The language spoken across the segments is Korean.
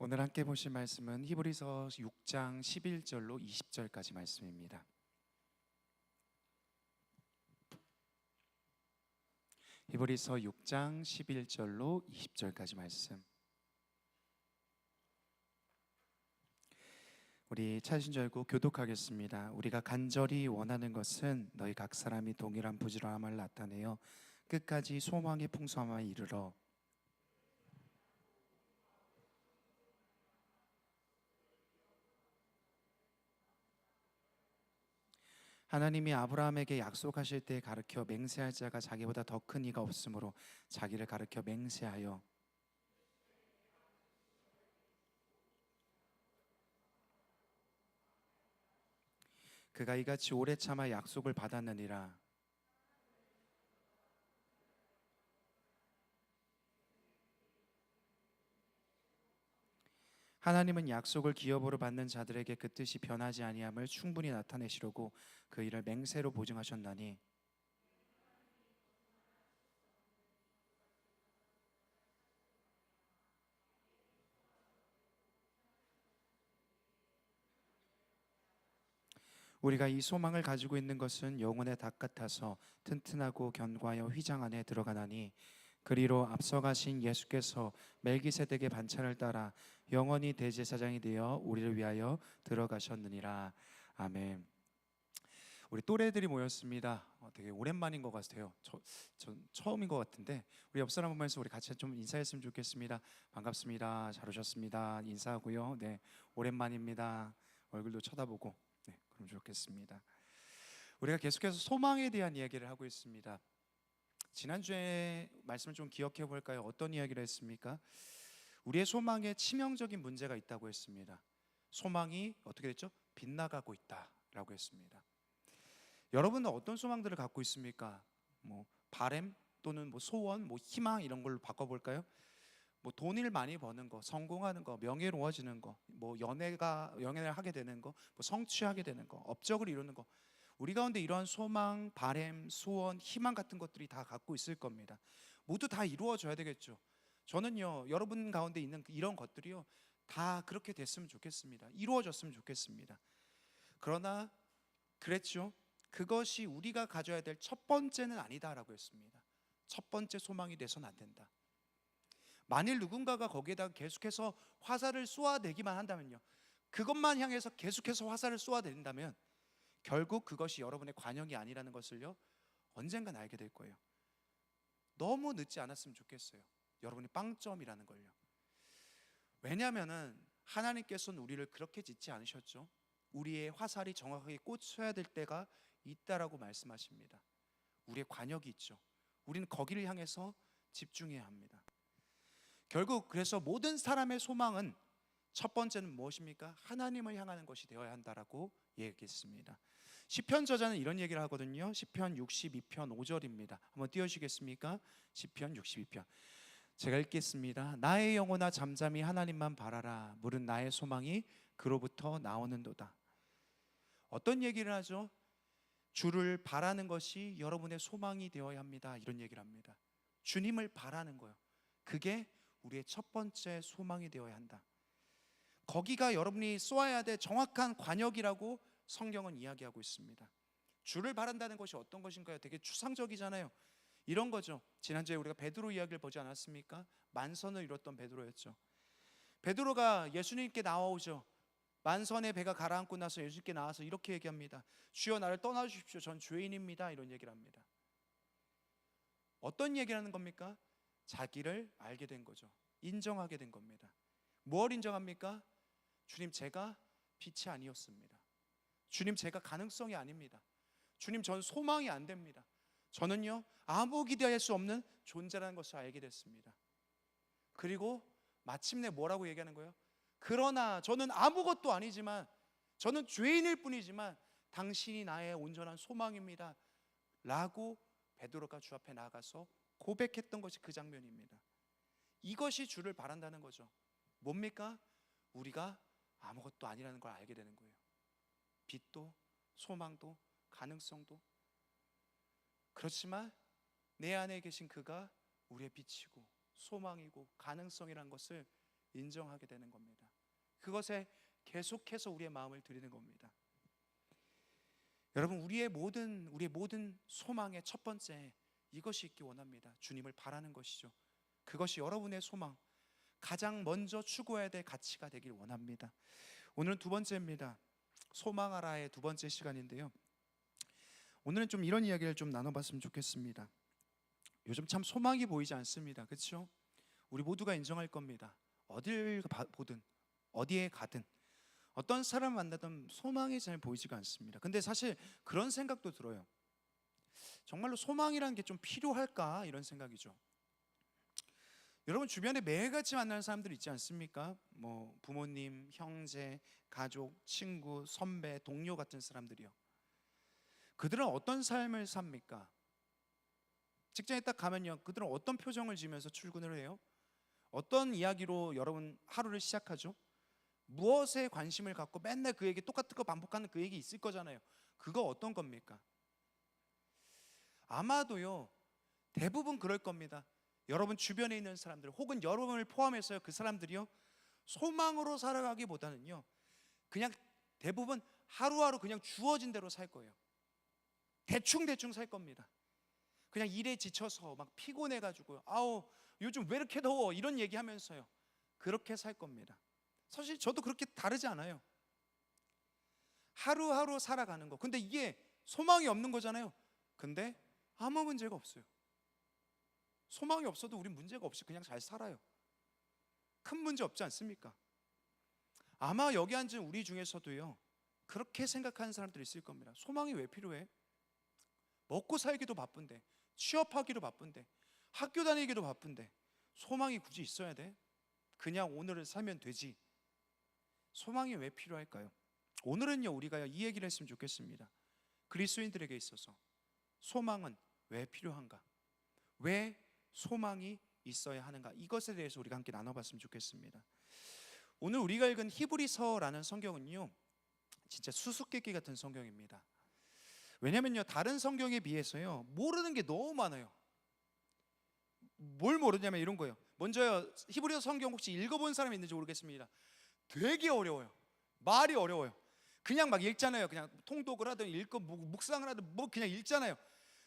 오늘 함께 보실 말씀은 히브리서 6장 11절로 20절까지 말씀입니다. 히브리서 6장 11절로 20절까지 말씀. 우리 찾으신 줄 알고 교독하겠습니다. 우리가 간절히 원하는 것은 너희 각 사람이 동일한 부지런함을 나타내어 끝까지 소망의 풍성함에 이르러 하나님이 아브라함에게 약속하실 때 가르쳐 맹세할 자가 자기보다 더 큰 이가 없으므로 자기를 가르쳐 맹세하여 그가 이같이 오래 참아 약속을 받았느니라. 하나님은 약속을 기업으로 받는 자들에게 그 뜻이 변하지 아니함을 충분히 나타내시려고 그 일을 맹세로 보증하셨나니 우리가 이 소망을 가지고 있는 것은 영혼의 닭 같아서 튼튼하고 견고하여 휘장 안에 들어가나니 그리로 앞서가신 예수께서 멜기세덱의 반차를 따라 영원히 대제사장이 되어 우리를 위하여 들어가셨느니라. 아멘. 우리 또래들이 모였습니다. 되게 오랜만인 것 같아요. 전 처음인 것 같은데 우리 옆 사람 보면서 우리 같이 좀 인사했으면 좋겠습니다. 반갑습니다. 잘 오셨습니다. 인사하고요. 네, 오랜만입니다. 얼굴도 쳐다보고. 네, 그럼 좋겠습니다. 우리가 계속해서 소망에 대한 이야기를 하고 있습니다. 지난주에 말씀을 좀 기억해 볼까요? 어떤 이야기를 했습니까? 우리의 소망에 치명적인 문제가 있다고 했습니다. 소망이 어떻게 됐죠? 빗나가고 있다라고 했습니다. 여러분은 어떤 소망들을 갖고 있습니까? 바램 또는 소원, 희망 이런 걸로 바꿔볼까요? 돈을 많이 버는 거, 성공하는 거, 명예로워지는 거, 연애를 하게 되는 거, 성취하게 되는 거, 업적을 이루는 거. 우리 가운데 이러한 소망, 바램, 소원, 희망 같은 것들이 다 갖고 있을 겁니다. 모두 다 이루어져야 되겠죠. 저는요, 여러분 가운데 있는 이런 것들이요, 다 그렇게 됐으면 좋겠습니다. 이루어졌으면 좋겠습니다. 그러나 그랬죠. 그것이 우리가 가져야 될 첫 번째는 아니다라고 했습니다. 첫 번째 소망이 돼서는 안 된다. 만일 누군가가 거기에다 계속해서 화살을 쏘아대기만 한다면요, 그것만 향해서 계속해서 화살을 쏘아댄다면 결국 그것이 여러분의 관용이 아니라는 것을요, 언젠간 알게 될 거예요. 너무 늦지 않았으면 좋겠어요. 여러분이 빵점이라는 걸요. 왜냐하면 하나님께서는 우리를 그렇게 짓지 않으셨죠. 우리의 화살이 정확하게 꽂혀야 될 때가 있다라고 말씀하십니다. 우리의 관역이 있죠. 우리는 거기를 향해서 집중해야 합니다. 결국 그래서 모든 사람의 소망은 첫 번째는 무엇입니까? 하나님을 향하는 것이 되어야 한다라고 얘기했습니다. 시편 저자는 이런 얘기를 하거든요. 시편 62편 5절입니다. 한번 띄워주시겠습니까? 시편 62편. 제가 읽겠습니다. 나의 영혼아 잠잠히 하나님만 바라라. 물은 나의 소망이 그로부터 나오는도다. 어떤 얘기를 하죠? 주를 바라는 것이 여러분의 소망이 되어야 합니다. 이런 얘기를 합니다. 주님을 바라는 거예요. 그게 우리의 첫 번째 소망이 되어야 한다. 거기가 여러분이 쏘아야 될 정확한 관역이라고 성경은 이야기하고 있습니다. 주를 바란다는 것이 어떤 것인가요? 되게 추상적이잖아요. 이런 거죠. 지난주에 우리가 베드로 이야기를 보지 않았습니까? 만선을 이뤘던 베드로였죠. 베드로가 예수님께 나와오죠. 만선의 배가 가라앉고 나서 예수님께 나와서 이렇게 얘기합니다. 주여 나를 떠나주십시오. 전 죄인입니다. 이런 얘기를 합니다. 어떤 얘기를 하는 겁니까? 자기를 알게 된 거죠. 인정하게 된 겁니다. 뭘 인정합니까? 주님, 제가 빛이 아니었습니다. 주님, 제가 가능성이 아닙니다. 주님, 전 소망이 안 됩니다. 저는요, 아무 기대할 수 없는 존재라는 것을 알게 됐습니다. 그리고 마침내 뭐라고 얘기하는 거예요? 그러나 저는 아무것도 아니지만, 저는 죄인일 뿐이지만 당신이 나의 온전한 소망입니다 라고 베드로가 주 앞에 나가서 고백했던 것이 그 장면입니다. 이것이 주를 바란다는 거죠. 뭡니까? 우리가 아무것도 아니라는 걸 알게 되는 거예요. 빛도 소망도 가능성도. 그렇지만 내 안에 계신 그가 우리의 빛이고 소망이고 가능성이라는 것을 인정하게 되는 겁니다. 그것에 계속해서 우리의 마음을 드리는 겁니다. 여러분, 우리의 모든 소망의 첫 번째, 이것이 있기 원합니다. 주님을 바라는 것이죠. 그것이 여러분의 소망, 가장 먼저 추구해야 될 가치가 되길 원합니다. 오늘은 두 번째입니다. 소망하라의 두 번째 시간인데요, 오늘은 좀 이런 이야기를 좀 나눠봤으면 좋겠습니다. 요즘 참 소망이 보이지 않습니다. 그렇죠? 우리 모두가 인정할 겁니다. 어딜 보든 어디에 가든 어떤 사람 만나든 소망이 잘 보이지가 않습니다. 근데 사실 그런 생각도 들어요. 정말로 소망이라는 게 좀 필요할까, 이런 생각이죠. 여러분 주변에 매일같이 만나는 사람들 있지 않습니까? 뭐 부모님, 형제, 가족, 친구, 선배, 동료 같은 사람들이요. 그들은 어떤 삶을 삽니까? 직장에 딱 가면요, 그들은 어떤 표정을 지으면서 출근을 해요? 어떤 이야기로 여러분 하루를 시작하죠? 무엇에 관심을 갖고 맨날 그 얘기, 똑같은 거 반복하는 그 얘기 있을 거잖아요. 그거 어떤 겁니까? 아마도요, 대부분 그럴 겁니다. 여러분 주변에 있는 사람들, 혹은 여러분을 포함해서 그 사람들이요, 소망으로 살아가기보다는요, 그냥 대부분 하루하루 그냥 주어진 대로 살 거예요. 대충 살 겁니다. 그냥 일에 지쳐서 막 피곤해가지고 아우 요즘 왜 이렇게 더워, 이런 얘기하면서요, 그렇게 살 겁니다. 사실 저도 그렇게 다르지 않아요. 하루하루 살아가는 거. 근데 이게 소망이 없는 거잖아요. 근데 아무 문제가 없어요. 소망이 없어도 우린 문제가 없이 그냥 잘 살아요. 큰 문제 없지 않습니까? 아마 여기 앉은 우리 중에서도요, 그렇게 생각하는 사람들이 있을 겁니다. 소망이 왜 필요해? 먹고 살기도 바쁜데, 취업하기도 바쁜데, 학교 다니기도 바쁜데 소망이 굳이 있어야 돼? 그냥 오늘을 살면 되지. 소망이 왜 필요할까요? 오늘은요, 우리가 이 얘기를 했으면 좋겠습니다. 그리스도인들에게 있어서 소망은 왜 필요한가? 왜 소망이 있어야 하는가? 이것에 대해서 우리가 함께 나눠봤으면 좋겠습니다. 오늘 우리가 읽은 히브리서라는 성경은요, 진짜 수수께끼 같은 성경입니다. 왜냐면요, 다른 성경에 비해서요, 모르는 게 너무 많아요. 뭘 모르냐면 이런 거예요. 먼저요, 히브리서 성경 혹시 읽어본 사람이 있는지 모르겠습니다. 되게 어려워요. 말이 어려워요. 그냥 막 읽잖아요. 그냥 통독을 하든 읽고 묵상을 하든 뭐 그냥 읽잖아요.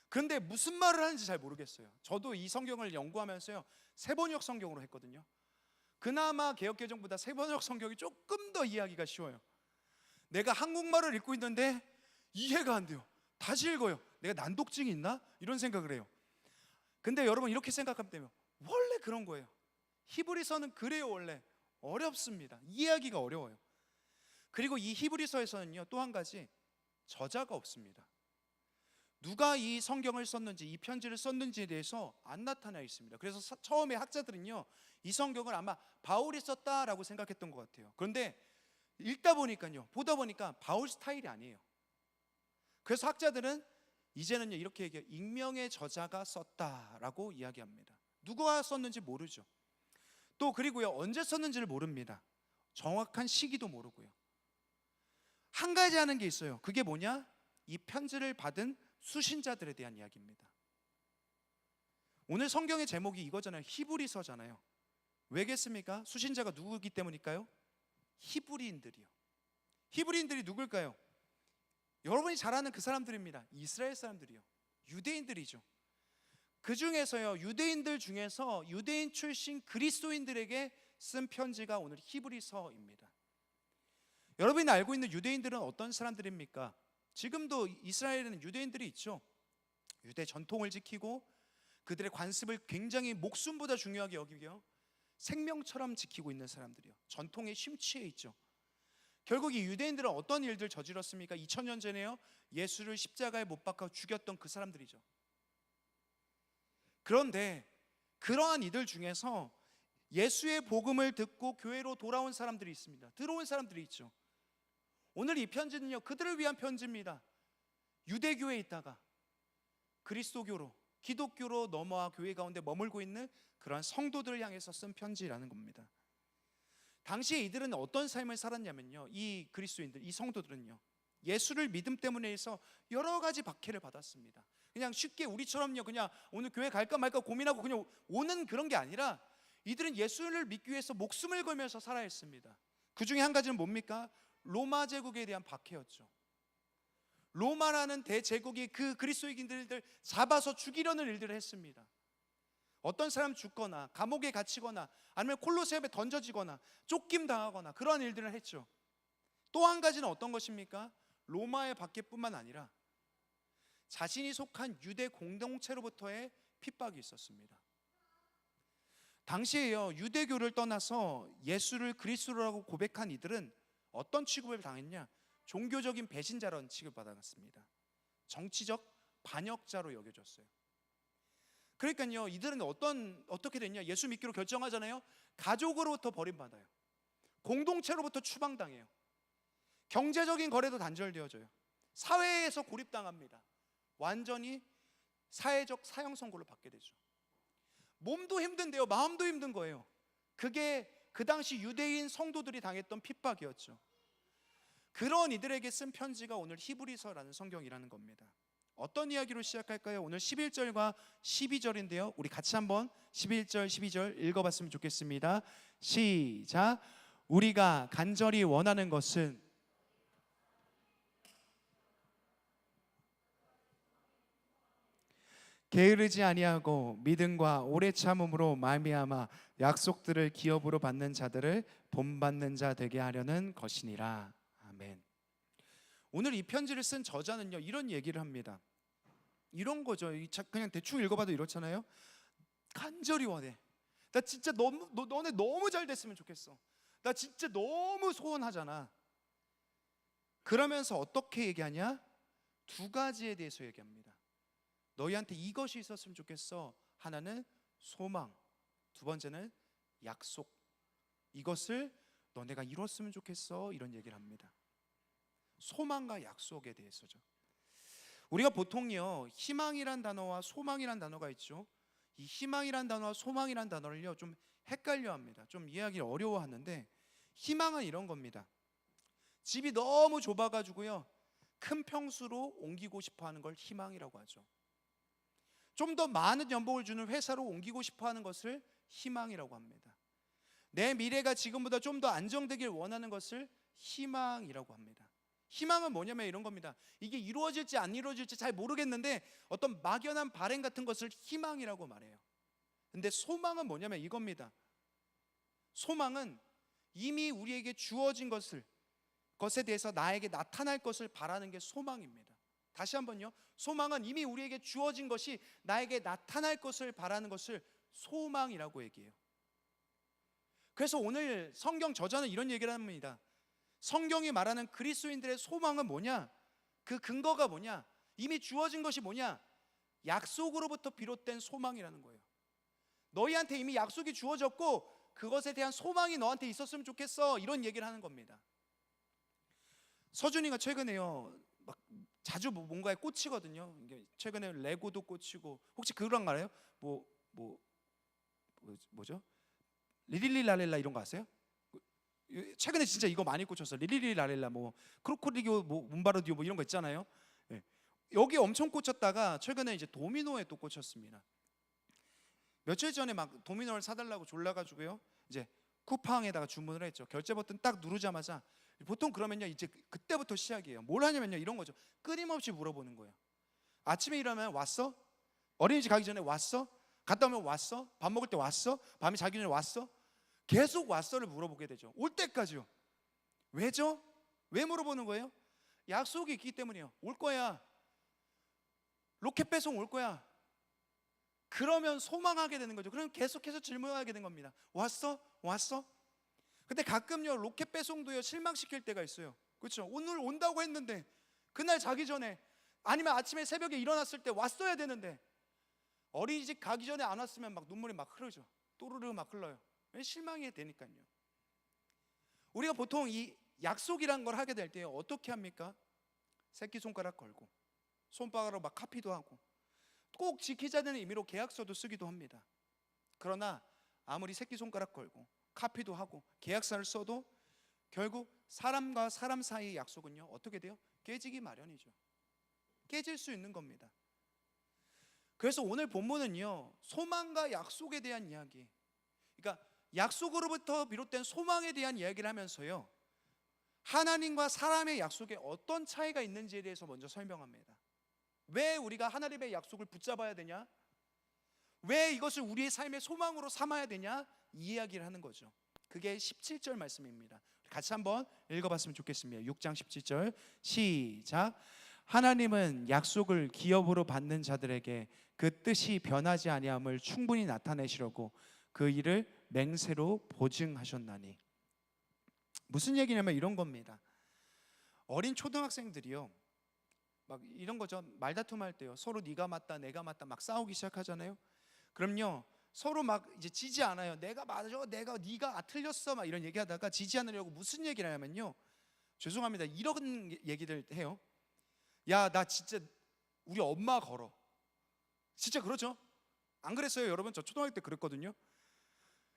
그런데 무슨 말을 하는지 잘 모르겠어요. 저도 이 성경을 연구하면서요, 세번역 성경으로 했거든요. 그나마 개역개정보다 세번역 성경이 조금 더 이해하기가 쉬워요. 내가 한국말을 읽고 있는데 이해가 안 돼요. 다시 읽어요. 내가 난독증이 있나? 이런 생각을 해요. 근데 여러분 이렇게 생각하면 돼요. 원래 그런 거예요. 히브리서는 그래요. 원래 어렵습니다. 이해하기가 어려워요. 그리고 이 히브리서에서는요, 또 한 가지, 저자가 없습니다. 누가 이 성경을 썼는지, 이 편지를 썼는지에 대해서 안 나타나 있습니다. 그래서 처음에 학자들은요, 이 성경을 아마 바울이 썼다라고 생각했던 것 같아요. 그런데 읽다 보니까요, 보다 보니까 바울 스타일이 아니에요. 그래서 학자들은 이제는요, 이렇게 얘기해요. 익명의 저자가 썼다라고 이야기합니다. 누가 썼는지 모르죠. 또 그리고요, 언제 썼는지를 모릅니다. 정확한 시기도 모르고요. 한 가지 하는 게 있어요. 그게 뭐냐? 이 편지를 받은 수신자들에 대한 이야기입니다. 오늘 성경의 제목이 이거잖아요. 히브리서잖아요. 왜겠습니까? 수신자가 누구기 때문일까요? 히브리인들이요. 히브리인들이 누굴까요? 여러분이 잘 아는 그 사람들입니다. 이스라엘 사람들이요. 유대인들이죠. 그 중에서요, 유대인들 중에서 유대인 출신 그리스도인들에게 쓴 편지가 오늘 히브리서입니다. 여러분이 알고 있는 유대인들은 어떤 사람들입니까? 지금도 이스라엘에는 유대인들이 있죠. 유대 전통을 지키고 그들의 관습을 굉장히 목숨보다 중요하게 여기고요, 생명처럼 지키고 있는 사람들이요, 전통에 심취해 있죠. 결국 이 유대인들은 어떤 일들 저질렀습니까? 2000년 전에요, 예수를 십자가에 못 박아 죽였던 그 사람들이죠. 그런데 그러한 이들 중에서 예수의 복음을 듣고 교회로 돌아온 사람들이 있습니다. 들어온 사람들이 있죠. 오늘 이 편지는요, 그들을 위한 편지입니다. 유대교에 있다가 그리스도교로, 기독교로 넘어와 교회 가운데 머물고 있는 그러한 성도들을 향해서 쓴 편지라는 겁니다. 당시에 이들은 어떤 삶을 살았냐면요, 이 그리스도인들, 이 성도들은요, 예수를 믿음 때문에 해서 여러 가지 박해를 받았습니다. 그냥 쉽게 우리처럼요, 그냥 오늘 교회 갈까 말까 고민하고 그냥 오는 그런 게 아니라, 이들은 예수를 믿기 위해서 목숨을 걸면서 살아야 했습니다. 그 중에 한 가지는 뭡니까? 로마 제국에 대한 박해였죠. 로마라는 대제국이 그 그리스도인들을 잡아서 죽이려는 일들을 했습니다. 어떤 사람 죽거나 감옥에 갇히거나 아니면 콜로세움에 던져지거나 쫓김당하거나 그러한 일들을 했죠. 또 한 가지는 어떤 것입니까? 로마의 박해뿐만 아니라 자신이 속한 유대 공동체로부터의 핍박이 있었습니다. 당시에요, 유대교를 떠나서 예수를 그리스도라고 고백한 이들은 어떤 취급을 당했냐? 종교적인 배신자라는 취급을 받았습니다. 정치적 반역자로 여겨졌어요. 그러니까요, 이들은 어떻게 됐냐? 예수 믿기로 결정하잖아요. 가족으로부터 버림받아요. 공동체로부터 추방당해요. 경제적인 거래도 단절되어져요. 사회에서 고립당합니다. 완전히 사회적 사형 선고를 받게 되죠. 몸도 힘든데요, 마음도 힘든 거예요. 그게 그 당시 유대인 성도들이 당했던 핍박이었죠. 그런 이들에게 쓴 편지가 오늘 히브리서라는 성경이라는 겁니다. 어떤 이야기로 시작할까요? 오늘 11절과 12절인데요 우리 같이 한번 11절 12절 읽어봤으면 좋겠습니다. 시작. 우리가 간절히 원하는 것은 게으르지 아니하고 믿음과 오래 참음으로 말미암아 약속들을 기업으로 받는 자들을 본받는 자 되게 하려는 것이니라. 아멘. 오늘 이 편지를 쓴 저자는요 이런 얘기를 합니다. 이런 거죠. 그냥 대충 읽어봐도 이렇잖아요. 간절히 원해. 나 진짜 너네 너무 잘 됐으면 좋겠어. 나 진짜 너무 소원하잖아. 그러면서 어떻게 얘기하냐? 두 가지에 대해서 얘기합니다. 너희한테 이것이 있었으면 좋겠어. 하나는 소망, 두 번째는 약속. 이것을 너네가 이뤘으면 좋겠어. 이런 얘기를 합니다. 소망과 약속에 대해서죠. 우리가 보통요 희망이란 단어와 소망이란 단어가 있죠. 이 희망이란 단어와 소망이란 단어를요 좀 헷갈려 합니다. 좀 이해하기 어려워하는데, 희망은 이런 겁니다. 집이 너무 좁아가지고요 큰 평수로 옮기고 싶어하는 걸 희망이라고 하죠. 좀 더 많은 연봉을 주는 회사로 옮기고 싶어하는 것을 희망이라고 합니다. 내 미래가 지금보다 좀 더 안정되길 원하는 것을 희망이라고 합니다. 희망은 뭐냐면 이런 겁니다. 이게 이루어질지 안 이루어질지 잘 모르겠는데 어떤 막연한 바람 같은 것을 희망이라고 말해요. 근데 소망은 뭐냐면 이겁니다. 소망은 이미 우리에게 주어진 것에 대해서 나에게 나타날 것을 바라는 게 소망입니다. 다시 한번요. 소망은 이미 우리에게 주어진 것이 나에게 나타날 것을 바라는 것을 소망이라고 얘기해요. 그래서 오늘 성경 저자는 이런 얘기를 합니다. 성경이 말하는 그리스도인들의 소망은 뭐냐? 그 근거가 뭐냐? 이미 주어진 것이 뭐냐? 약속으로부터 비롯된 소망이라는 거예요. 너희한테 이미 약속이 주어졌고 그것에 대한 소망이 너한테 있었으면 좋겠어. 이런 얘기를 하는 겁니다. 서준이가 최근에요 막 자주 뭔가에 꽂히거든요. 최근에 레고도 꽂히고, 혹시 그런 거 알아요? 뭐죠? 리릴리라렐라 이런 거 아세요? 최근에 진짜 이거 많이 꽂혔어. 리리리라렐라, 뭐 크로코디오, 뭐 문바르디오, 뭐 이런 거 있잖아요. 네. 여기 엄청 꽂혔다가 최근에 이제 도미노에 또 꽂혔습니다. 며칠 전에 막 도미노를 사달라고 졸라가지고요 이제 쿠팡에다가 주문을 했죠. 결제 버튼 딱 누르자마자 보통 그러면요 이제 그때부터 시작이에요. 뭘 하냐면요 이런 거죠. 끊임없이 물어보는 거예요. 아침에 일어나면 왔어? 어린이집 가기 전에 왔어? 갔다 오면 왔어? 밥 먹을 때 왔어? 밤에 자기 전에 왔어? 계속 왔어를 물어보게 되죠. 올 때까지요. 왜죠? 왜 물어보는 거예요? 약속이 있기 때문이에요. 올 거야. 로켓 배송 올 거야. 그러면 소망하게 되는 거죠. 그럼 계속해서 질문하게 된 겁니다. 왔어? 왔어? 근데 가끔요 로켓 배송도요 실망시킬 때가 있어요. 그렇죠? 오늘 온다고 했는데 그날 자기 전에 아니면 아침에 새벽에 일어났을 때 왔어야 되는데 어린이집 가기 전에 안 왔으면 막 눈물이 막 흐르죠. 또르르 막 흘러요. 실망이 되니까요. 우리가 보통 이 약속이란 걸 하게 될 때 어떻게 합니까? 새끼손가락 걸고 손바닥으로 막 카피도 하고 꼭 지키자는 의미로 계약서도 쓰기도 합니다. 그러나 아무리 새끼손가락 걸고 카피도 하고 계약서를 써도 결국 사람과 사람 사이의 약속은요 어떻게 돼요? 깨지기 마련이죠. 깨질 수 있는 겁니다. 그래서 오늘 본문은요 소망과 약속에 대한 이야기, 그러니까 약속으로부터 비롯된 소망에 대한 이야기를 하면서요, 하나님과 사람의 약속에 어떤 차이가 있는지에 대해서 먼저 설명합니다. 왜 우리가 하나님의 약속을 붙잡아야 되냐? 왜 이것을 우리의 삶의 소망으로 삼아야 되냐? 이 이야기를 하는 거죠. 그게 17절 말씀입니다. 같이 한번 읽어봤으면 좋겠습니다. 6장 17절 시작. 하나님은 약속을 기업으로 받는 자들에게 그 뜻이 변하지 아니함을 충분히 나타내시려고 그 일을 맹세로 보증하셨나니. 무슨 얘기냐면 이런 겁니다. 어린 초등학생들이요, 막 이런 거죠. 말다툼할 때요, 서로 네가 맞다 내가 맞다 막 싸우기 시작하잖아요. 그럼요, 서로 막 이제 지지 않아요. 내가 맞아, 네가 틀렸어 막 이런 얘기하다가 지지 않으려고 무슨 얘기를 하냐면요, 죄송합니다, 이런 얘기를 해요. 야, 나 진짜 우리 엄마 걸어. 진짜 그러죠? 안 그랬어요 여러분? 저 초등학교 때 그랬거든요.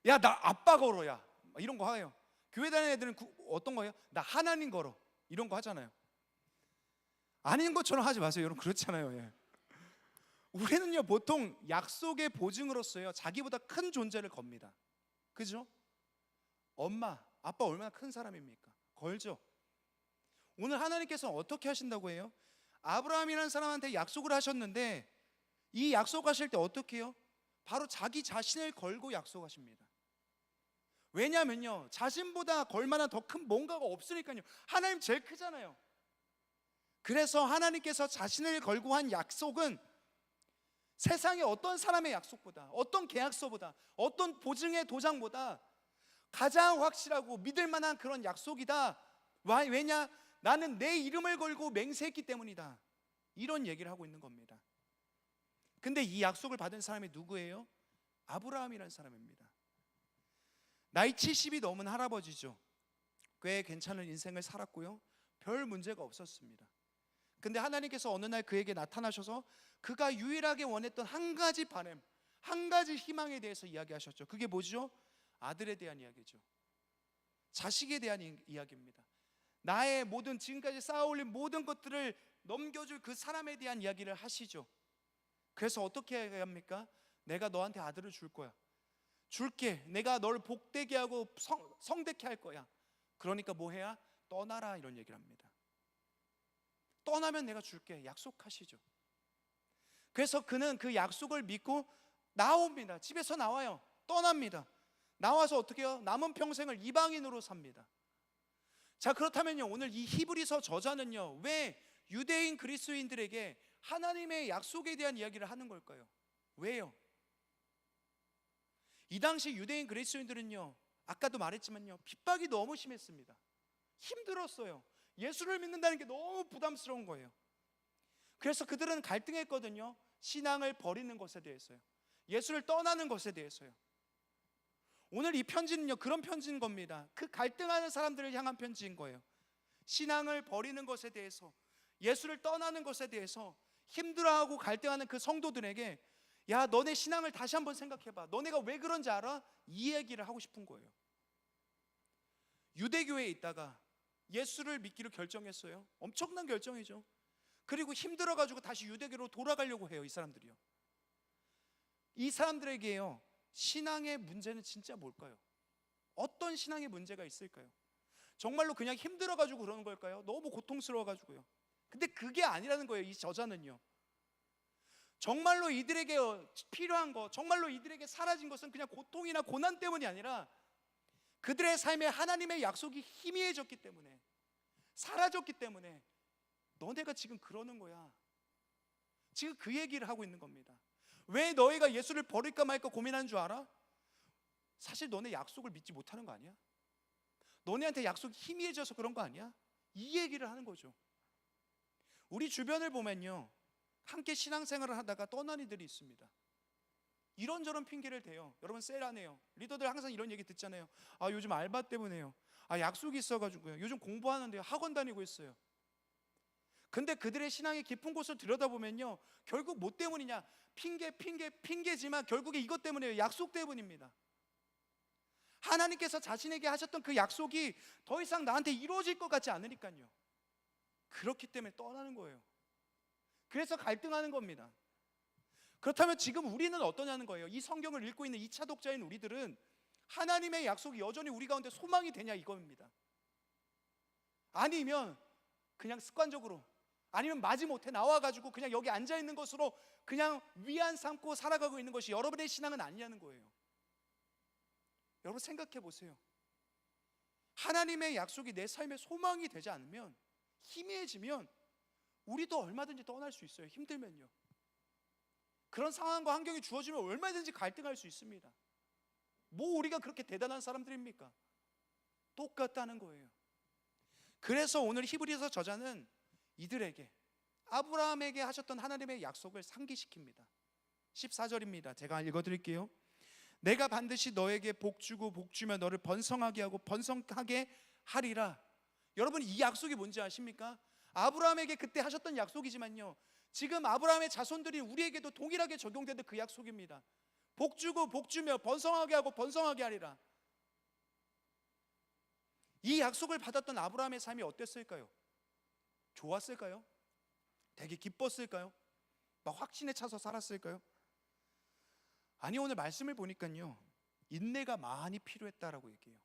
야, 나 아빠 걸어. 야, 이런 거 해요. 교회 다니는 애들은 어떤 거예요? 나 하나님 걸어. 이런 거 하잖아요. 아닌 것처럼 하지 마세요 여러분. 그렇잖아요. 예. 우리는요 보통 약속의 보증으로서요 자기보다 큰 존재를 겁니다. 그죠? 엄마, 아빠 얼마나 큰 사람입니까? 걸죠. 오늘 하나님께서 어떻게 하신다고 해요? 아브라함이라는 사람한테 약속을 하셨는데 이 약속하실 때 어떻게 해요? 바로 자기 자신을 걸고 약속하십니다. 왜냐면요, 자신보다 걸만한 더 큰 뭔가가 없으니까요. 하나님 제일 크잖아요. 그래서 하나님께서 자신을 걸고 한 약속은 세상의 어떤 사람의 약속보다, 어떤 계약서보다, 어떤 보증의 도장보다 가장 확실하고 믿을 만한 그런 약속이다. 왜냐? 나는 내 이름을 걸고 맹세했기 때문이다. 이런 얘기를 하고 있는 겁니다. 근데 이 약속을 받은 사람이 누구예요? 아브라함이라는 사람입니다. 나이 70이 넘은 할아버지죠. 꽤 괜찮은 인생을 살았고요, 별 문제가 없었습니다. 근데 하나님께서 어느 날 그에게 나타나셔서 그가 유일하게 원했던 한 가지 바람, 한 가지 희망에 대해서 이야기하셨죠. 그게 뭐죠? 아들에 대한 이야기죠. 자식에 대한 이야기입니다. 나의 모든 지금까지 쌓아올린 모든 것들을 넘겨줄 그 사람에 대한 이야기를 하시죠. 그래서 어떻게 해야 합니까? 내가 너한테 아들을 줄 거야. 줄게. 내가 너를 복되게 하고 성되게 할 거야. 그러니까 뭐 해야? 떠나라, 이런 얘기를 합니다. 떠나면 내가 줄게. 약속하시죠. 그래서 그는 그 약속을 믿고 나옵니다. 집에서 나와요. 떠납니다. 나와서 어떻게 해요? 남은 평생을 이방인으로 삽니다. 자, 그렇다면요, 오늘 이 히브리서 저자는요 왜 유대인 그리스도인들에게 하나님의 약속에 대한 이야기를 하는 걸까요? 왜요? 이 당시 유대인 그리스도인들은요, 아까도 말했지만요, 핍박이 너무 심했습니다. 힘들었어요. 예수를 믿는다는 게 너무 부담스러운 거예요. 그래서 그들은 갈등했거든요. 신앙을 버리는 것에 대해서요, 예수를 떠나는 것에 대해서요. 오늘 이 편지는요 그런 편지인 겁니다. 그 갈등하는 사람들을 향한 편지인 거예요. 신앙을 버리는 것에 대해서, 예수를 떠나는 것에 대해서 힘들어하고 갈등하는 그 성도들에게, 야, 너네 신앙을 다시 한번 생각해봐. 너네가 왜 그런지 알아? 이 얘기를 하고 싶은 거예요. 유대교회에 있다가 예수를 믿기로 결정했어요. 엄청난 결정이죠. 그리고 힘들어가지고 다시 유대교로 돌아가려고 해요, 이 사람들이요. 이 사람들에게요, 신앙의 문제는 진짜 뭘까요? 어떤 신앙의 문제가 있을까요? 정말로 그냥 힘들어가지고 그러는 걸까요? 너무 고통스러워가지고요. 근데 그게 아니라는 거예요. 이 저자는요, 정말로 이들에게 필요한 것, 정말로 이들에게 사라진 것은 그냥 고통이나 고난 때문이 아니라 그들의 삶에 하나님의 약속이 희미해졌기 때문에, 사라졌기 때문에 너네가 지금 그러는 거야. 지금 그 얘기를 하고 있는 겁니다. 왜 너희가 예수를 버릴까 말까 고민하는 줄 알아? 사실 너네 약속을 믿지 못하는 거 아니야? 너네한테 약속이 희미해져서 그런 거 아니야? 이 얘기를 하는 거죠. 우리 주변을 보면요, 함께 신앙생활을 하다가 떠난 이들이 있습니다. 이런저런 핑계를 대요. 여러분 쎄라네요. 리더들 항상 이런 얘기 듣잖아요. 아, 요즘 알바 때문에요. 아, 약속이 있어가지고요. 요즘 공부하는데요, 학원 다니고 있어요. 근데 그들의 신앙의 깊은 곳을 들여다보면요, 결국 뭐 때문이냐? 핑계지만 결국에 이것 때문이에요. 약속 때문입니다. 하나님께서 자신에게 하셨던 그 약속이 더 이상 나한테 이루어질 것 같지 않으니까요. 그렇기 때문에 떠나는 거예요. 그래서 갈등하는 겁니다. 그렇다면 지금 우리는 어떠냐는 거예요. 이 성경을 읽고 있는 2차 독자인 우리들은 하나님의 약속이 여전히 우리 가운데 소망이 되냐 이겁니다. 아니면 그냥 습관적으로, 아니면 마지못해 나와가지고 그냥 여기 앉아있는 것으로 그냥 위안 삼고 살아가고 있는 것이 여러분의 신앙은 아니냐는 거예요. 여러분 생각해 보세요. 하나님의 약속이 내 삶의 소망이 되지 않으면, 희미해지면 우리도 얼마든지 떠날 수 있어요. 힘들면요. 그런 상황과 환경이 주어지면 얼마든지 갈등할 수 있습니다. 뭐 우리가 그렇게 대단한 사람들입니까? 똑같다는 거예요. 그래서 오늘 히브리서 저자는 이들에게, 아브라함에게 하셨던 하나님의 약속을 상기시킵니다. 14절입니다. 제가 읽어드릴게요. 내가 반드시 너에게 복주고 복주며 너를 번성하게 하고 번성하게 하리라. 여러분 이 약속이 뭔지 아십니까? 아브라함에게 그때 하셨던 약속이지만요, 지금 아브라함의 자손들이 우리에게도 동일하게 적용되는 그 약속입니다. 복주고 복주며 번성하게 하고 번성하게 하리라. 이 약속을 받았던 아브라함의 삶이 어땠을까요? 좋았을까요? 되게 기뻤을까요? 막 확신에 차서 살았을까요? 아니, 오늘 말씀을 보니까요, 인내가 많이 필요했다라고 얘기해요.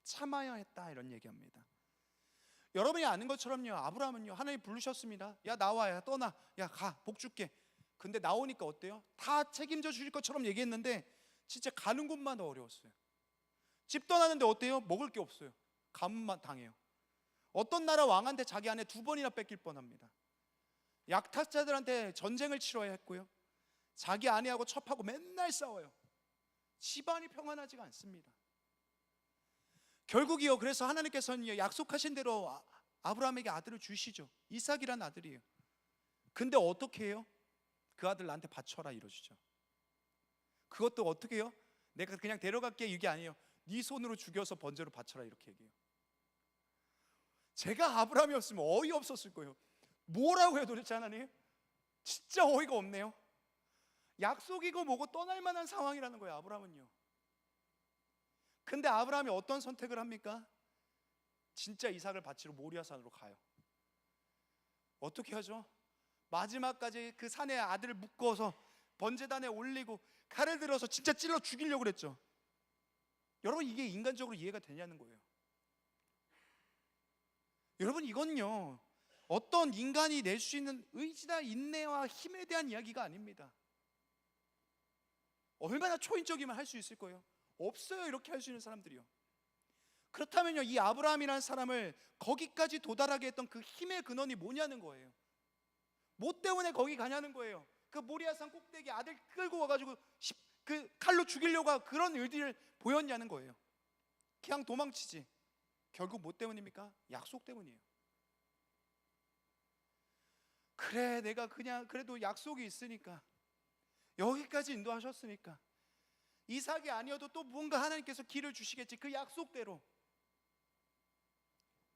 참아야 했다 이런 얘기합니다. 여러분이 아는 것처럼요, 아브라함은요, 하나님 부르셨습니다. 야 나와, 야 떠나, 야 가, 복 줄게. 근데 나오니까 어때요? 다 책임져 주실 것처럼 얘기했는데 진짜 가는 곳마다 어려웠어요. 집 떠나는데 어때요? 먹을 게 없어요. 가뭄만 당해요. 어떤 나라 왕한테 자기 아내 2번이나 뺏길 뻔합니다. 약탈자들한테 전쟁을 치러야 했고요, 자기 아내하고 첩하고 맨날 싸워요. 집안이 평안하지가 않습니다. 결국이요, 그래서 하나님께서는 약속하신 대로 아브라함에게 아들을 주시죠. 이삭이란 아들이에요. 근데 어떻게 해요? 그 아들 나한테 바쳐라 이러시죠. 그것도 어떻게 해요? 내가 그냥 데려갈게 이게 아니에요. 네 손으로 죽여서 번제로 바쳐라 이렇게 얘기해요. 제가 아브라함이었으면 어이없었을 거예요. 뭐라고 해요 도대체 하나님? 진짜 어이가 없네요. 약속이고 뭐고 떠날 만한 상황이라는 거예요, 아브라함은요. 근데 아브라함이 어떤 선택을 합니까? 진짜 이삭을 바치러 모리아산으로 가요. 어떻게 하죠? 마지막까지 그 산에 아들을 묶어서 번제단에 올리고 칼을 들어서 진짜 찔러 죽이려고 그랬죠. 여러분 이게 인간적으로 이해가 되냐는 거예요. 여러분 이건요, 어떤 인간이 낼 수 있는 의지나 인내와 힘에 대한 이야기가 아닙니다. 얼마나 초인적이면 할 수 있을 거예요? 없어요, 이렇게 할 수 있는 사람들이요. 그렇다면요, 이 아브라함이라는 사람을 거기까지 도달하게 했던 그 힘의 근원이 뭐냐는 거예요. 뭐 때문에 거기 가냐는 거예요. 그 모리아산 꼭대기 아들 끌고 와가지고 그 칼로 죽이려고 하고 그런 의지를 보였냐는 거예요. 그냥 도망치지. 결국 뭐 때문입니까? 약속 때문이에요. 그래, 내가 그냥 그래도 약속이 있으니까, 여기까지 인도하셨으니까 이삭이 아니어도 또 뭔가 하나님께서 길을 주시겠지, 그 약속대로.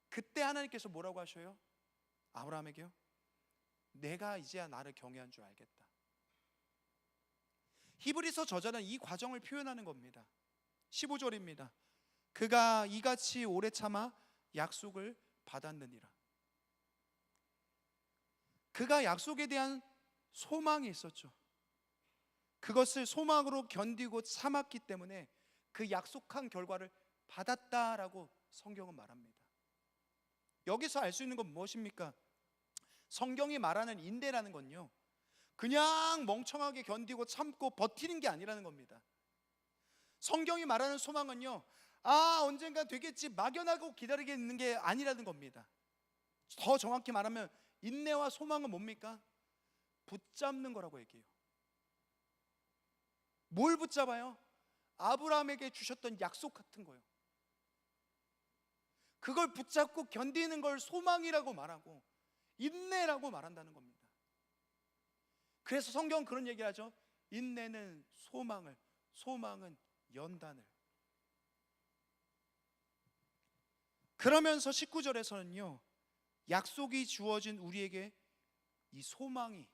그때 하나님께서 뭐라고 하셔요? 아브라함에게요? 내가 이제야 나를 경외한 줄 알겠다. 히브리서 저자는 이 과정을 표현하는 겁니다. 15절입니다. 그가 이같이 오래 참아 약속을 받았느니라. 그가 약속에 대한 소망이 있었죠. 그것을 소망으로 견디고 참았기 때문에 그 약속한 결과를 받았다라고 성경은 말합니다. 여기서 알 수 있는 건 무엇입니까? 성경이 말하는 인내라는 건요, 그냥 멍청하게 견디고 참고 버티는 게 아니라는 겁니다. 성경이 말하는 소망은요, 언젠가 되겠지 막연하고 기다리게 있는 게 아니라는 겁니다. 더 정확히 말하면 인내와 소망은 뭡니까? 붙잡는 거라고 얘기해요. 뭘 붙잡아요? 아브라함에게 주셨던 약속 같은 거요. 그걸 붙잡고 견디는 걸 소망이라고 말하고 인내라고 말한다는 겁니다. 그래서 성경은 그런 얘기를 하죠. 인내는 소망을, 소망은 연단을. 그러면서 19절에서는요, 약속이 주어진 우리에게 이 소망이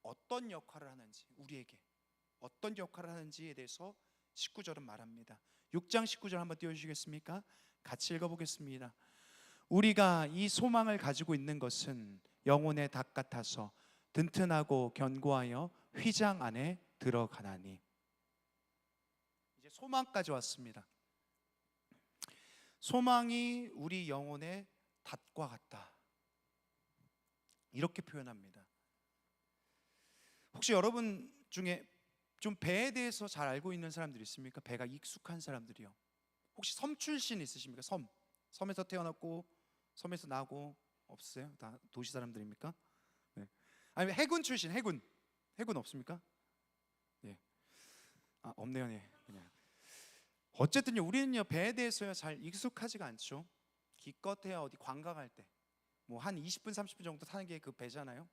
어떤 역할을 하는지, 우리에게 어떤 역할을 하는지에 대해서 19절은 말합니다. 6장 19절 한번 띄워주시겠습니까? 같이 읽어보겠습니다. 우리가 이 소망을 가지고 있는 것은 영혼의 닭 같아서 든든하고 견고하여 휘장 안에 들어가나니. 이제 소망까지 왔습니다. 소망이 우리 영혼의 닷과 같다, 이렇게 표현합니다. 혹시 여러분 중에 좀 배에 대해서 잘 알고 있는 사람들 있습니까? 배가 익숙한 사람들이요. 혹시 섬 출신 있으십니까? 섬에서 태어났고 섬에서 나고. 없어요? 다 도시 사람들입니까? 네. 아니면 해군 출신, 해군 없습니까? 예. 아, 없네요. 네. 그냥. 어쨌든요, 우리는요 배에 대해서요 잘 익숙하지가 않죠. 기껏해야 어디 관광 갈 때 뭐 한 20분 30분 정도 타는 게 그 배잖아요.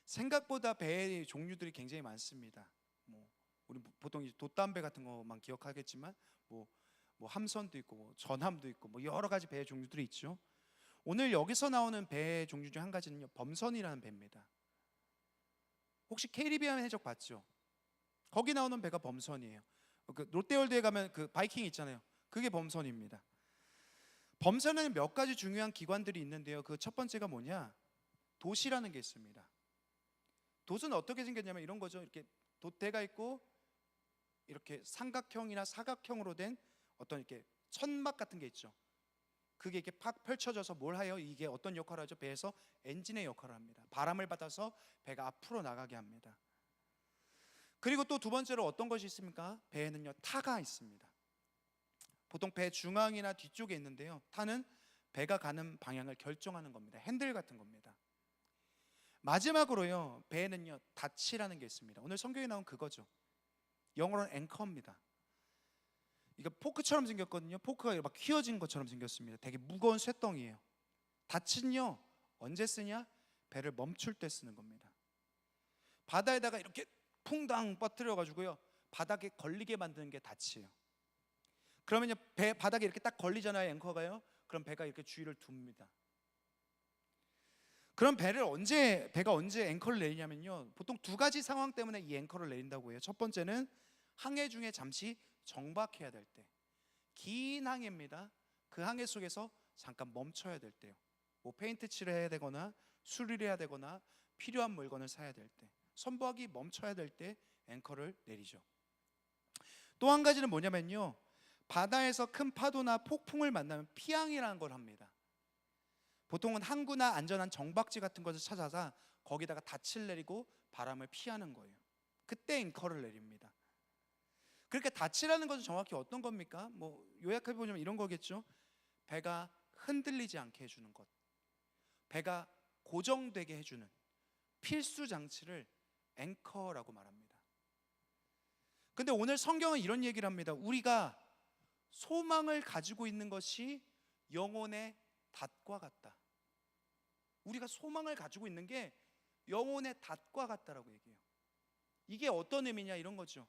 생각보다 배의 종류들이 굉장히 많습니다. 뭐 우리 보통 이제 돛담배 같은 것만 기억하겠지만 뭐 함선도 있고 뭐 전함도 있고 뭐 여러 가지 배의 종류들이 있죠. 오늘 여기서 나오는 배의 종류 중 한 가지는요 범선이라는 배입니다. 혹시 캐리비안 해적 봤죠? 거기 나오는 배가 범선이에요. 그 롯데월드에 가면 그 바이킹 있잖아요. 그게 범선입니다. 범선에는 몇 가지 중요한 기관들이 있는데요. 그 첫 번째가 뭐냐? 돛이라는 게 있습니다. 돛은 어떻게 생겼냐면 이런 거죠. 이렇게 돛대가 있고 이렇게 삼각형이나 사각형으로 된 어떤 이렇게 천막 같은 게 있죠. 그게 이렇게 팍 펼쳐져서 뭘 하여? 이게 어떤 역할을 하죠? 배에서 엔진의 역할을 합니다. 바람을 받아서 배가 앞으로 나가게 합니다. 그리고 또 두 번째로 어떤 것이 있습니까? 배에는요 타가 있습니다. 보통 배 중앙이나 뒤쪽에 있는데요, 타는 배가 가는 방향을 결정하는 겁니다. 핸들 같은 겁니다. 마지막으로요 배에는요 닻이라는 게 있습니다. 오늘 성경에 나온 그거죠. 영어로는 앵커입니다. 이거 포크처럼 생겼거든요. 포크가 막 휘어진 것처럼 생겼습니다. 되게 무거운 쇳덩이에요. 닻은요 언제 쓰냐? 배를 멈출 때 쓰는 겁니다. 바다에다가 이렇게 퐁당 빠뜨려 가지고요 바닥에 걸리게 만드는 게 닻이에요. 그러면요 배 바닥에 이렇게 딱 걸리잖아요, 앵커가요. 그럼 배가 이렇게 주위를 둡니다. 그럼 배가 언제 앵커를 내리냐면요, 보통 두 가지 상황 때문에 이 앵커를 내린다고 해요. 첫 번째는 항해 중에 잠시 정박해야 될 때, 긴 항해입니다. 그 항해 속에서 잠깐 멈춰야 될 때요. 뭐 페인트 칠을 해야 되거나 수리를 해야 되거나 필요한 물건을 사야 될 때, 선박이 멈춰야 될 때 앵커를 내리죠. 또 한 가지는 뭐냐면요, 바다에서 큰 파도나 폭풍을 만나면 피항이라는 걸 합니다. 보통은 항구나 안전한 정박지 같은 것을 찾아서 거기다가 닻을 내리고 바람을 피하는 거예요. 그때 앵커를 내립니다. 그렇게 닻이라는 것은 정확히 어떤 겁니까? 뭐 요약해 보자면 이런 거겠죠. 배가 흔들리지 않게 해주는 것, 배가 고정되게 해주는 필수 장치를 앵커라고 말합니다. 근데 오늘 성경은 이런 얘기를 합니다. 우리가 소망을 가지고 있는 것이 영혼의 닷과 같다. 우리가 소망을 가지고 있는 게 영혼의 닷과 같다라고 얘기해요. 이게 어떤 의미냐, 이런 거죠.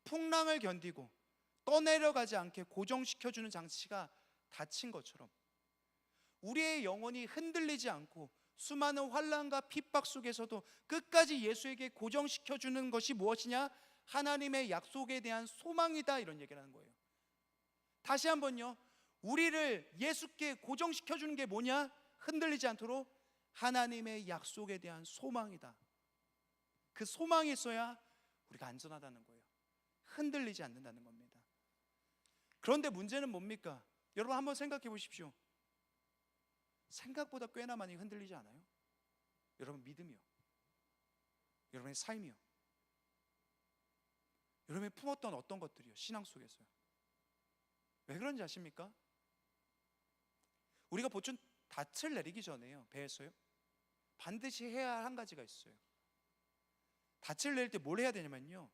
풍랑을 견디고 떠내려가지 않게 고정시켜주는 장치가 닫힌 것처럼 우리의 영혼이 흔들리지 않고 수많은 환난과 핍박 속에서도 끝까지 예수에게 고정시켜주는 것이 무엇이냐? 하나님의 약속에 대한 소망이다, 이런 얘기를 하는 거예요. 다시 한번요, 우리를 예수께 고정시켜주는 게 뭐냐? 흔들리지 않도록 하나님의 약속에 대한 소망이다. 그 소망이 있어야 우리가 안전하다는 거예요. 흔들리지 않는다는 겁니다. 그런데 문제는 뭡니까? 여러분 한번 생각해 보십시오. 생각보다 꽤나 많이 흔들리지 않아요? 여러분 믿음이요, 여러분의 삶이요, 여러분이 품었던 어떤 것들이요, 신앙 속에서요. 왜 그런지 아십니까? 우리가 보통 닻을 내리기 전에요, 배에서요, 반드시 해야 할 한 가지가 있어요. 닻을 내릴 때 뭘 해야 되냐면요,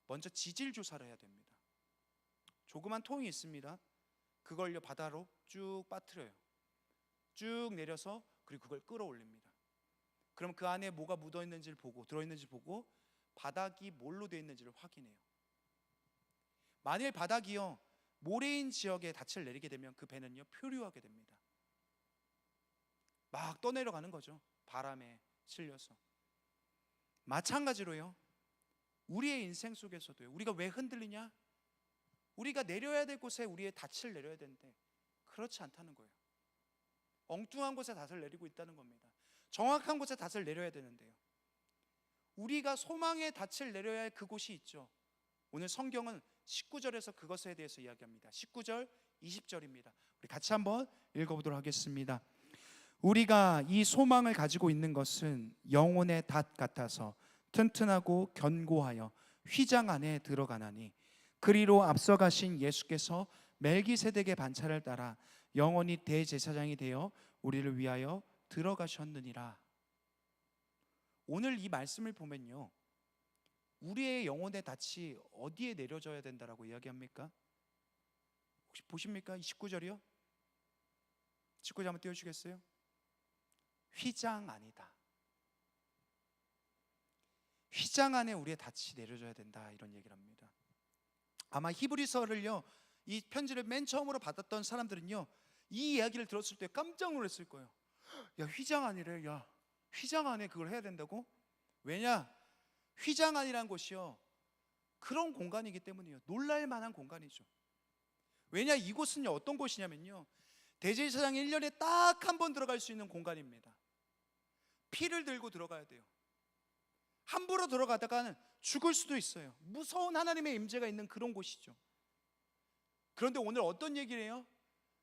먼저 지질 조사를 해야 됩니다. 조그만 통이 있습니다. 그걸요 바다로 쭉 빠뜨려요. 쭉 내려서 그리고 그걸 끌어올립니다. 그럼 그 안에 뭐가 묻어있는지를 보고 들어있는지 보고 바닥이 뭘로 되어 있는지를 확인해요. 만일 바닥이요 모래인 지역에 닻을 내리게 되면 그 배는요 표류하게 됩니다. 막 떠내려가는 거죠, 바람에 실려서. 마찬가지로요, 우리의 인생 속에서도요, 우리가 왜 흔들리냐? 우리가 내려야 될 곳에 우리의 닻을 내려야 되는데 그렇지 않다는 거예요. 엉뚱한 곳에 닻을 내리고 있다는 겁니다. 정확한 곳에 닻을 내려야 되는데요, 우리가 소망의 닻을 내려야 할 그곳이 있죠. 오늘 성경은 19절에서 그것에 대해서 이야기합니다. 19절, 20절입니다. 우리 같이 한번 읽어보도록 하겠습니다. 우리가 이 소망을 가지고 있는 것은 영혼의 닷 같아서 튼튼하고 견고하여 휘장 안에 들어가나니 그리로 앞서가신 예수께서 멜기세덱의 반차를 따라 영원히 대제사장이 되어 우리를 위하여 들어가셨느니라. 오늘 이 말씀을 보면요, 우리의 영혼의 닻이 어디에 내려져야 된다라고 이야기합니까? 혹시 보십니까? 이 19절이요? 19절 한번 띄워주시겠어요? 휘장 안이다. 휘장 안에 우리의 닻이 내려져야 된다, 이런 얘기를 합니다. 아마 히브리서를요, 이 편지를 맨 처음으로 받았던 사람들은요, 이 이야기를 들었을 때 깜짝 놀랐을 거예요. 야, 휘장 안이래. 야, 휘장 안에 그걸 해야 된다고? 왜냐? 휘장 안이란 곳이요, 그런 공간이기 때문이에요. 놀랄 만한 공간이죠. 왜냐? 이곳은요, 어떤 곳이냐면요, 대제사장이 1년에 딱 한 번 들어갈 수 있는 공간입니다. 피를 들고 들어가야 돼요. 함부로 들어가다가는 죽을 수도 있어요. 무서운 하나님의 임재가 있는 그런 곳이죠. 그런데 오늘 어떤 얘기를 해요?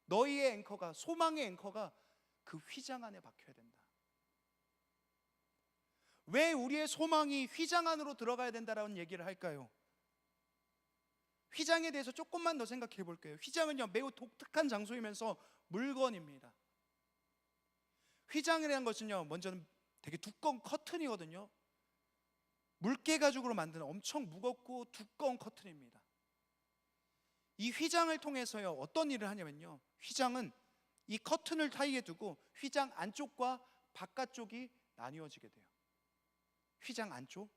너희의 앵커가, 소망의 앵커가 그 휘장 안에 박혀야 된다. 왜 우리의 소망이 휘장 안으로 들어가야 된다라는 얘기를 할까요? 휘장에 대해서 조금만 더 생각해 볼게요. 휘장은요, 매우 독특한 장소이면서 물건입니다. 휘장이라는 것은요, 먼저는 되게 두꺼운 커튼이거든요. 물개 가죽으로 만든 엄청 무겁고 두꺼운 커튼입니다. 이 휘장을 통해서요, 어떤 일을 하냐면요, 휘장은 이 커튼을 사이에 두고 휘장 안쪽과 바깥쪽이 나뉘어지게 돼요. 휘장 안쪽,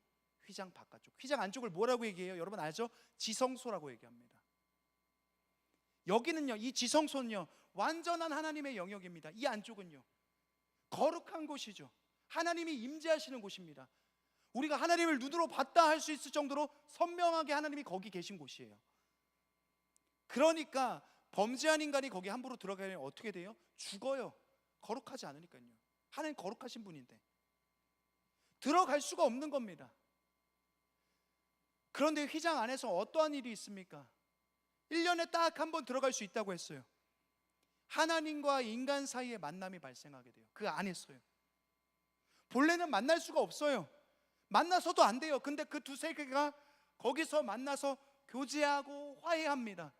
휘장 바깥쪽. 휘장 안쪽을 뭐라고 얘기해요? 여러분 알죠? 지성소라고 얘기합니다. 여기는요, 이 지성소는요, 완전한 하나님의 영역입니다. 이 안쪽은요, 거룩한 곳이죠. 하나님이 임재하시는 곳입니다. 우리가 하나님을 눈으로 봤다 할 수 있을 정도로 선명하게 하나님이 거기 계신 곳이에요. 그러니까 범죄한 인간이 거기 함부로 들어가면 어떻게 돼요? 죽어요. 거룩하지 않으니까요. 하나님 거룩하신 분인데 들어갈 수가 없는 겁니다. 그런데 휘장 안에서 어떠한 일이 있습니까? 1년에 딱 한 번 들어갈 수 있다고 했어요. 하나님과 인간 사이에 만남이 발생하게 돼요. 그 안에서요. 본래는 만날 수가 없어요. 만나서도 안 돼요. 근데 그 두 세계가 거기서 만나서 교제하고 화해합니다.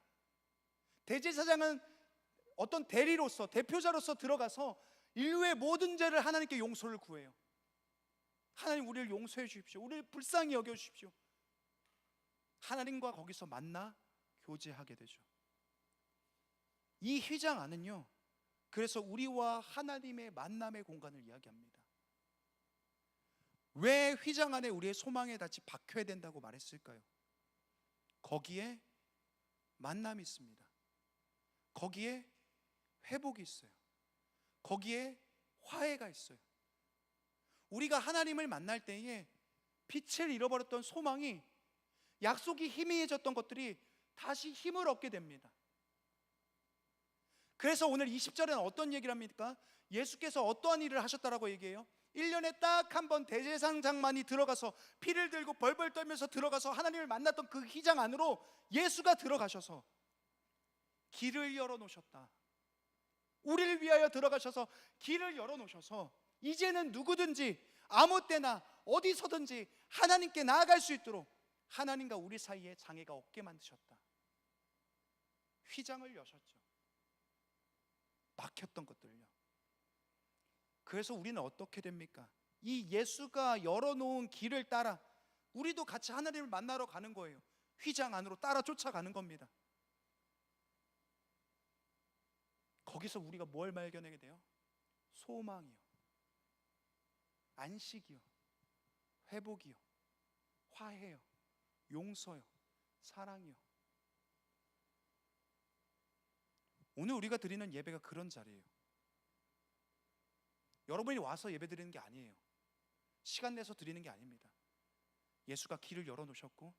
대제사장은 어떤 대리로서, 대표자로서 들어가서 인류의 모든 죄를 하나님께 용서를 구해요. 하나님, 우리를 용서해 주십시오. 우리를 불쌍히 여겨 주십시오. 하나님과 거기서 만나 교제하게 되죠. 이 휘장 안은요, 그래서 우리와 하나님의 만남의 공간을 이야기합니다. 왜 휘장 안에 우리의 소망의 닻이 박혀야 된다고 말했을까요? 거기에 만남이 있습니다. 거기에 회복이 있어요. 거기에 화해가 있어요. 우리가 하나님을 만날 때에 빛을 잃어버렸던 소망이, 약속이 희미해졌던 것들이 다시 힘을 얻게 됩니다. 그래서 오늘 20절에는 어떤 얘기를 합니까? 예수께서 어떠한 일을 하셨다라고 얘기해요? 1년에 딱 한 번 대제사장만이 들어가서 피를 들고 벌벌 떨면서 들어가서 하나님을 만났던 그 휘장 안으로 예수가 들어가셔서 길을 열어놓으셨다. 우리를 위하여 들어가셔서 길을 열어놓으셔서 이제는 누구든지 아무 때나 어디서든지 하나님께 나아갈 수 있도록 하나님과 우리 사이에 장애가 없게 만드셨다. 휘장을 여셨죠. 막혔던 것들요. 그래서 우리는 어떻게 됩니까? 이 예수가 열어놓은 길을 따라 우리도 같이 하나님을 만나러 가는 거예요. 휘장 안으로 따라 쫓아가는 겁니다. 거기서 우리가 뭘 발견하게 돼요? 소망이요, 안식이요, 회복이요, 화해요, 용서요, 사랑이요. 오늘 우리가 드리는 예배가 그런 자리예요. 여러분이 와서 예배 드리는 게 아니에요. 시간 내서 드리는 게 아닙니다. 예수가 길을 열어놓으셨고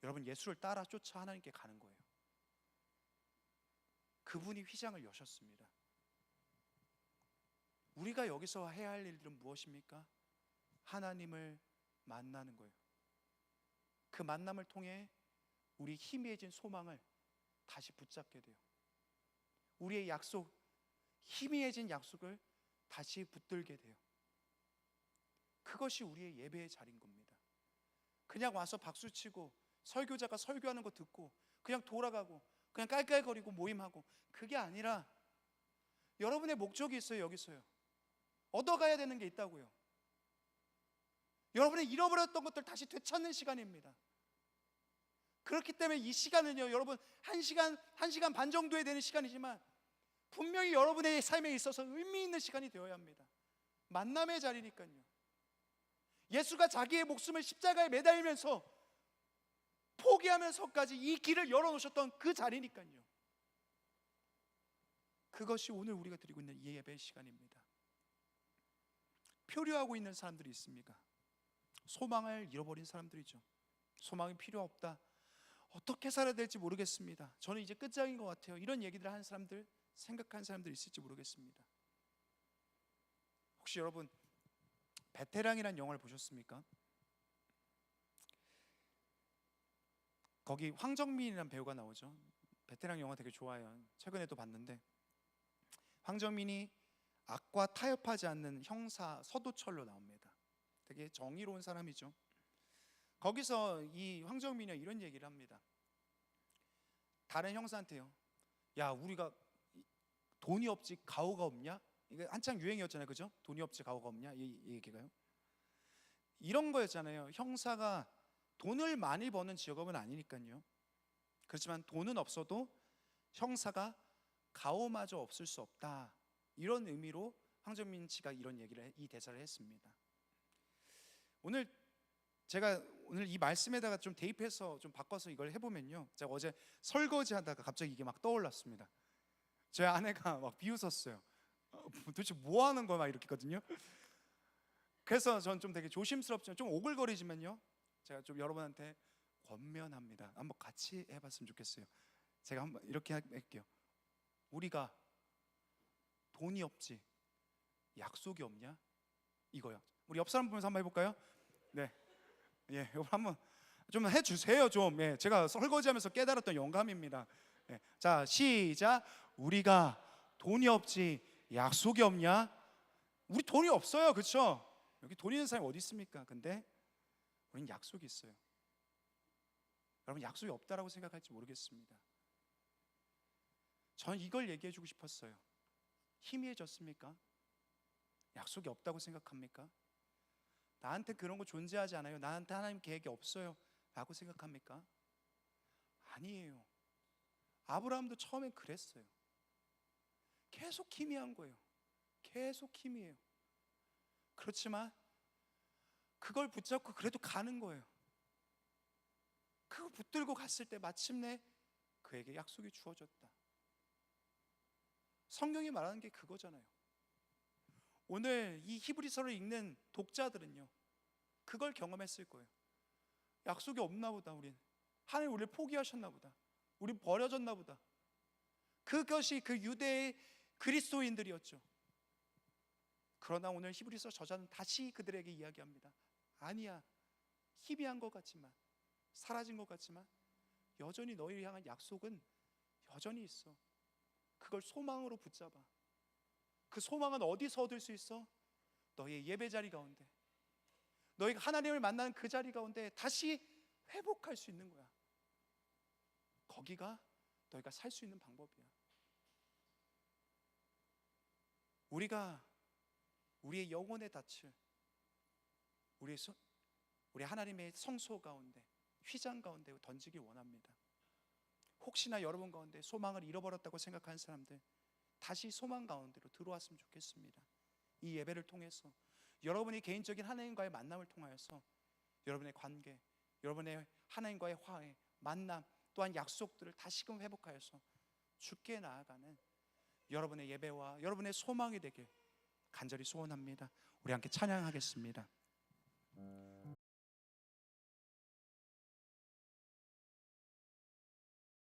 여러분 예수를 따라 쫓아 하나님께 가는 거예요. 그분이 휘장을 여셨습니다. 우리가 여기서 해야 할 일들은 무엇입니까? 하나님을 만나는 거예요. 그 만남을 통해 우리 희미해진 소망을 다시 붙잡게 돼요. 우리의 약속, 희미해진 약속을 다시 붙들게 돼요. 그것이 우리의 예배의 자리인 겁니다. 그냥 와서 박수치고 설교자가 설교하는 거 듣고 그냥 돌아가고 그냥 깔깔거리고 모임하고, 그게 아니라 여러분의 목적이 있어요. 여기서요, 얻어가야 되는 게 있다고요. 여러분의 잃어버렸던 것들 다시 되찾는 시간입니다. 그렇기 때문에 이 시간은요, 여러분 1시간 반 정도에 되는 시간이지만 분명히 여러분의 삶에 있어서 의미 있는 시간이 되어야 합니다. 만남의 자리니까요. 예수가 자기의 목숨을 십자가에 매달면서 포기하면서까지 이 길을 열어놓으셨던 그 자리니까요. 그것이 오늘 우리가 드리고 있는 이 예배 시간입니다. 표류하고 있는 사람들이 있습니까? 소망을 잃어버린 사람들이죠. 소망이 필요 없다, 어떻게 살아야 될지 모르겠습니다, 저는 이제 끝장인 것 같아요, 이런 얘기들을 하는 사람들, 생각하는 사람들이 있을지 모르겠습니다. 혹시 여러분 베테랑이라는 영화를 보셨습니까? 거기 황정민이라는 배우가 나오죠. 베테랑 영화 되게 좋아해요. 최근에도 봤는데, 황정민이 악과 타협하지 않는 형사 서도철로 나옵니다. 되게 정의로운 사람이죠. 거기서 이 황정민이 이런 얘기를 합니다. 다른 형사한테요, 야, 우리가 돈이 없지 가오가 없냐? 이게 한창 유행이었잖아요, 그죠? 돈이 없지 가오가 없냐? 이 얘기가요. 이런 거였잖아요. 형사가 돈을 많이 버는 직업은 아니니까요. 그렇지만 돈은 없어도 형사가 가오마저 없을 수 없다, 이런 의미로 황정민 씨가 이런 얘기를, 이 대사를 했습니다. 제가 오늘 이 말씀에다가 좀 대입해서 좀 바꿔서 이걸 해보면요, 제가 어제 설거지 하다가 갑자기 이게 막 떠올랐습니다. 제 아내가 막 비웃었어요. 도대체 뭐 하는 거야 막 이렇게 했거든요. 그래서 전 좀 되게 조심스럽지만 좀 오글거리지만요, 제가 좀 여러분한테 권면합니다. 한번 같이 해봤으면 좋겠어요. 제가 한번 이렇게 할게요. 우리가 돈이 없지 약속이 없냐? 이거요. 우리 옆 사람 보면서 한번 해볼까요? 네, 예, 이거 한번 좀 해주세요. 좀, 예, 제가 설거지하면서 깨달았던 영감입니다. 예, 자, 시작. 우리가 돈이 없지 약속이 없냐? 우리 돈이 없어요, 그렇죠? 여기 돈 있는 사람이 어디 있습니까? 근데 우리는 약속이 있어요. 여러분, 약속이 없다라고 생각할지 모르겠습니다. 전 이걸 얘기해주고 싶었어요. 희미해졌습니까? 약속이 없다고 생각합니까? 나한테 그런 거 존재하지 않아요, 나한테 하나님 계획이 없어요 라고 생각합니까? 아니에요. 아브라함도 처음엔 그랬어요. 계속 희미한 거예요. 계속 희미해요. 그렇지만 그걸 붙잡고 그래도 가는 거예요. 그거 붙들고 갔을 때 마침내 그에게 약속이 주어졌다. 성경이 말하는 게 그거잖아요. 오늘 이 히브리서를 읽는 독자들은요, 그걸 경험했을 거예요. 약속이 없나 보다, 우린. 하나님 우리를 포기하셨나 보다, 우린 버려졌나 보다. 그것이 그 유대의 그리스도인들이었죠. 그러나 오늘 히브리서 저자는 다시 그들에게 이야기합니다. 아니야, 희미한 것 같지만, 사라진 것 같지만 여전히 너희를 향한 약속은 여전히 있어. 그걸 소망으로 붙잡아. 그 소망은 어디서 얻을 수 있어? 너희의 예배 자리 가운데, 너희가 하나님을 만나는 그 자리 가운데 다시 회복할 수 있는 거야. 거기가 너희가 살 수 있는 방법이야. 우리가 우리의 영혼의 닻을 우리 하나님의 성소 가운데, 휘장 가운데 던지기 원합니다. 혹시나 여러분 가운데 소망을 잃어버렸다고 생각하는 사람들, 다시 소망 가운데로 들어왔으면 좋겠습니다. 이 예배를 통해서 여러분이 개인적인 하나님과의 만남을 통하여서 여러분의 관계, 여러분의 하나님과의 화해, 만남, 또한 약속들을 다시금 회복하여서 주께 나아가는 여러분의 예배와 여러분의 소망이 되길 간절히 소원합니다. 우리 함께 찬양하겠습니다.